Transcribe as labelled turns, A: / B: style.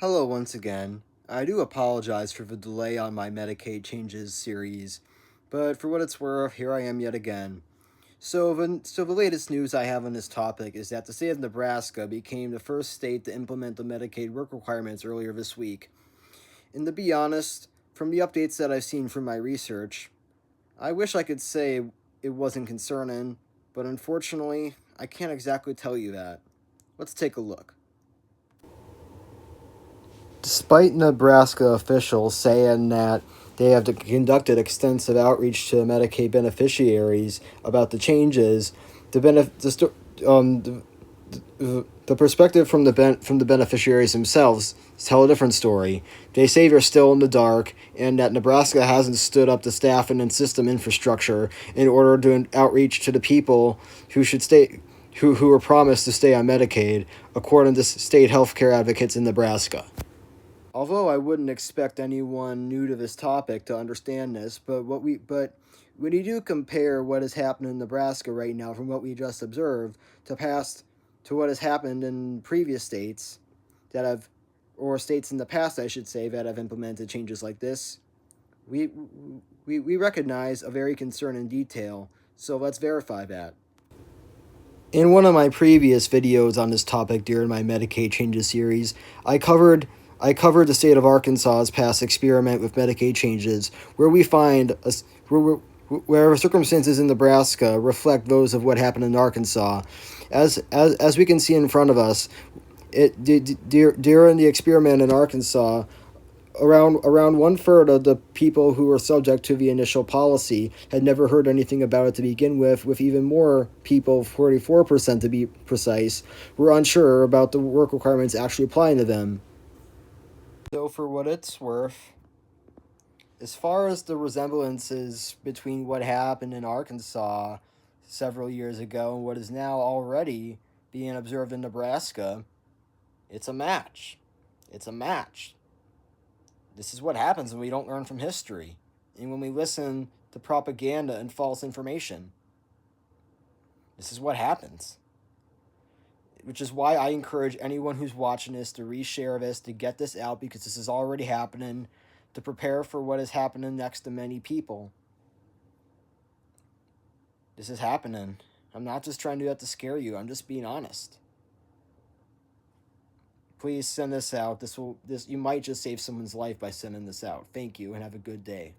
A: Hello once again. I do apologize for the delay on my Medicaid changes series, but for what it's worth, here I am yet again. So the latest news I have on this topic is that the state of Nebraska became the first state to implement the Medicaid work requirements earlier this week. And to be honest, from the updates that I've seen from my research, I wish I could say it wasn't concerning, but unfortunately, I can't exactly tell you that. Let's take a look. Despite Nebraska officials saying that they have conducted extensive outreach to Medicaid beneficiaries about the changes, the perspective from the beneficiaries themselves tell a different story. They say they're still in the dark, and that Nebraska hasn't stood up the staff and system infrastructure in order to outreach to the people who should stay, who were promised to stay on Medicaid, according to state healthcare advocates in Nebraska. Although I wouldn't expect anyone new to this topic to understand this, but when you do compare what has happened in Nebraska right now from what we just observed to what has happened in previous states that have or states in the past, I should say, that have implemented changes like this, we we recognize a very concerning detail. So let's verify that. In one of my previous videos on this topic during my Medicaid changes series, I covered the state of Arkansas's past experiment with Medicaid changes, where we find where circumstances in Nebraska reflect those of what happened in Arkansas. As we can see in front of us, during the experiment in Arkansas, around one third of the people who were subject to the initial policy had never heard anything about it to begin with even more people, 44% to be precise, were unsure about the work requirements actually applying to them. So, for what it's worth, as far as the resemblances between what happened in Arkansas several years ago and what is now already being observed in Nebraska, it's a match. It's a match. This is what happens when we don't learn from history and when we listen to propaganda and false information. This is what happens. Which is why I encourage anyone who's watching this to reshare this, to get this out, because this is already happening, to prepare for what is happening next to many people. This is happening. I'm not just trying to do that to scare you. I'm just being honest. Please send this out. You might just save someone's life by sending this out. Thank you and have a good day.